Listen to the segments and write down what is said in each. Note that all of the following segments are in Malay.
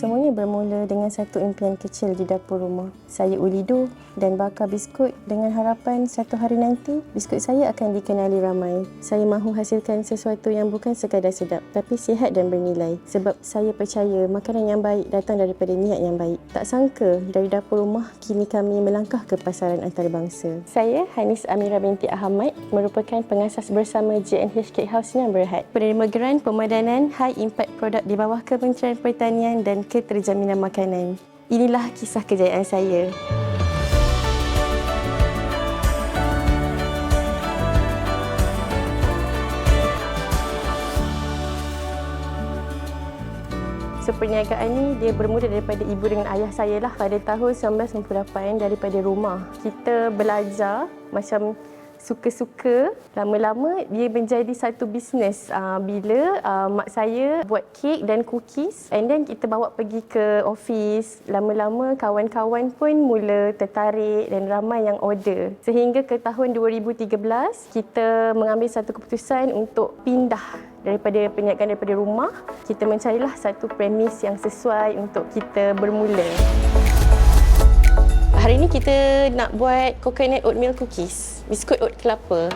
Semuanya bermula dengan satu impian kecil di dapur rumah. Saya ulidu dan bakar biskut dengan harapan satu hari nanti biskut saya akan dikenali ramai. Saya mahu hasilkan sesuatu yang bukan sekadar sedap tapi sihat dan bernilai, sebab saya percaya makanan yang baik datang daripada niat yang baik. Tak sangka dari dapur rumah kini kami melangkah ke pasaran antarabangsa. Saya Hanis Amira binti Ahmad merupakan pengasas bersama JNH Cake House Sinar Berhad, penerima geran pemadanan High Impact Product di bawah Kementerian Pertanian dan Keterjaminan Makanan. Inilah kisah kejayaan saya. So, perniagaan ni dia bermula daripada ibu dengan ayah saya lah pada tahun 1998 daripada rumah. Kita belajar macam suka-suka, lama-lama dia menjadi satu bisnes. Bila mak saya buat kek dan cookies and then kita bawa pergi ke office, lama-lama kawan-kawan pun mula tertarik dan ramai yang order. Sehingga ke tahun 2013, kita mengambil satu keputusan untuk pindah daripada perniagaan daripada rumah. Kita mencarilah satu premis yang sesuai untuk kita bermula. Hari ini kita nak buat coconut oatmeal cookies, biskut oat kelapa.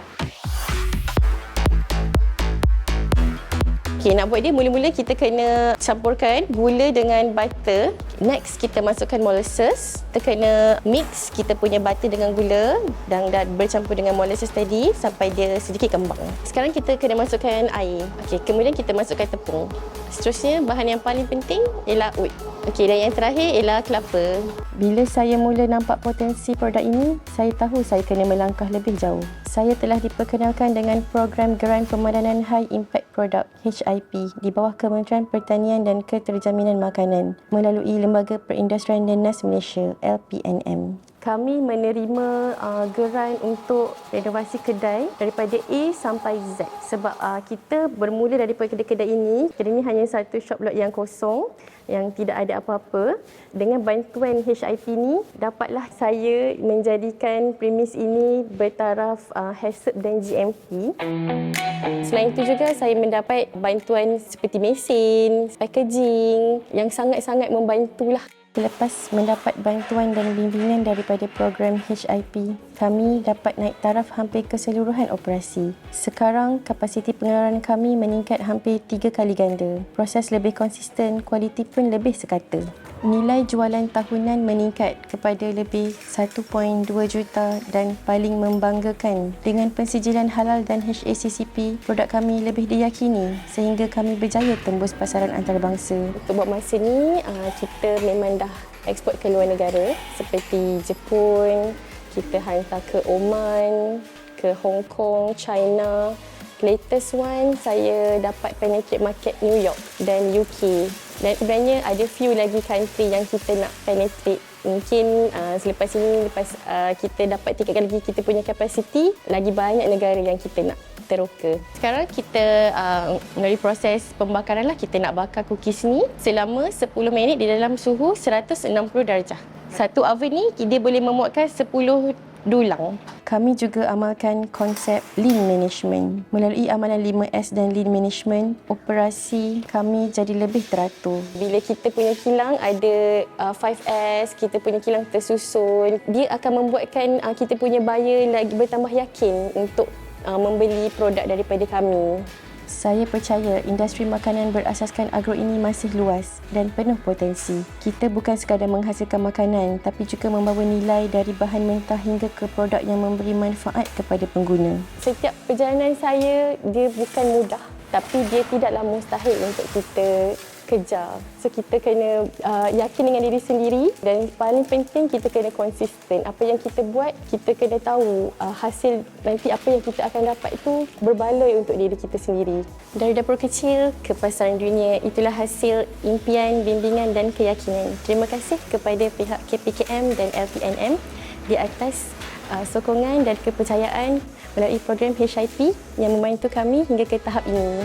Okey, nak buat dia mula-mula kita kena campurkan gula dengan butter. Next, kita masukkan molasses. Kita kena mix kita punya butter dengan gula dan bercampur dengan molasses tadi sampai dia sedikit kembang. Sekarang kita kena masukkan air. Okey, kemudian kita masukkan tepung. Seterusnya, bahan yang paling penting ialah oat. Okey, dan yang terakhir ialah kelapa. Bila saya mula nampak potensi produk ini, saya tahu saya kena melangkah lebih jauh. Saya telah diperkenalkan dengan program Geran Pemadanan High Impact Product HIP di bawah Kementerian Pertanian dan Keterjaminan Makanan melalui Lembaga Perindustrian Dinas Malaysia (LPNM). Kami menerima geran untuk renovasi kedai daripada A sampai Z sebab kita bermula daripada kedai-kedai ini. Kedai ini hanya satu shop lot yang kosong yang tidak ada apa-apa. Dengan bantuan HIP ini, dapatlah saya menjadikan premis ini bertaraf HACCP dan GMP. Selain itu juga saya mendapat bantuan seperti mesin, packaging yang sangat-sangat membantulah. Selepas mendapat bantuan dan bimbingan daripada program HIP, kami dapat naik taraf hampir keseluruhan operasi. Sekarang, kapasiti pengeluaran kami meningkat hampir 3 kali ganda. Proses lebih konsisten, kualiti pun lebih sekata. Nilai jualan tahunan meningkat kepada lebih 1.2 juta dan paling membanggakan, dengan pensijilan halal dan HACCP, produk kami lebih diyakini sehingga kami berjaya tembus pasaran antarabangsa. Untuk buat masa ni, kita memang dah eksport ke luar negara seperti Jepun, kita hantar ke Oman, ke Hong Kong, China. Latest one, saya dapat penetrate market New York dan UK. Dan sebenarnya ada few lagi country yang kita nak penetrate. Mungkin selepas ini, lepas kita dapat tingkatkan lagi kita punya kapasiti, lagi banyak negara yang kita nak teroka. Sekarang kita melalui proses pembakaran lah, kita nak bakar cookies ni selama 10 minit di dalam suhu 160 darjah. Satu oven ni dia boleh memuatkan 10 dulang. Kami juga amalkan konsep Lean Management. Melalui amalan 5S dan Lean Management, operasi kami jadi lebih teratur. Bila kita punya kilang ada 5S, kita punya kilang tersusun, dia akan membuatkan kita punya buyer lagi bertambah yakin untuk membeli produk daripada kami. Saya percaya industri makanan berasaskan agro ini masih luas dan penuh potensi. Kita bukan sekadar menghasilkan makanan tapi juga membawa nilai dari bahan mentah hingga ke produk yang memberi manfaat kepada pengguna. Setiap perjalanan saya, dia bukan mudah tapi dia tidaklah mustahil untuk kita kejar. So kita kena yakin dengan diri sendiri dan paling penting kita kena konsisten. Apa yang kita buat, kita kena tahu hasil nanti apa yang kita akan dapat itu berbaloi untuk diri kita sendiri. Dari dapur kecil ke pasaran dunia, itulah hasil impian, bimbingan dan keyakinan. Terima kasih kepada pihak KPKM dan LPNM di atas sokongan dan kepercayaan melalui program HIP yang membantu kami hingga ke tahap ini.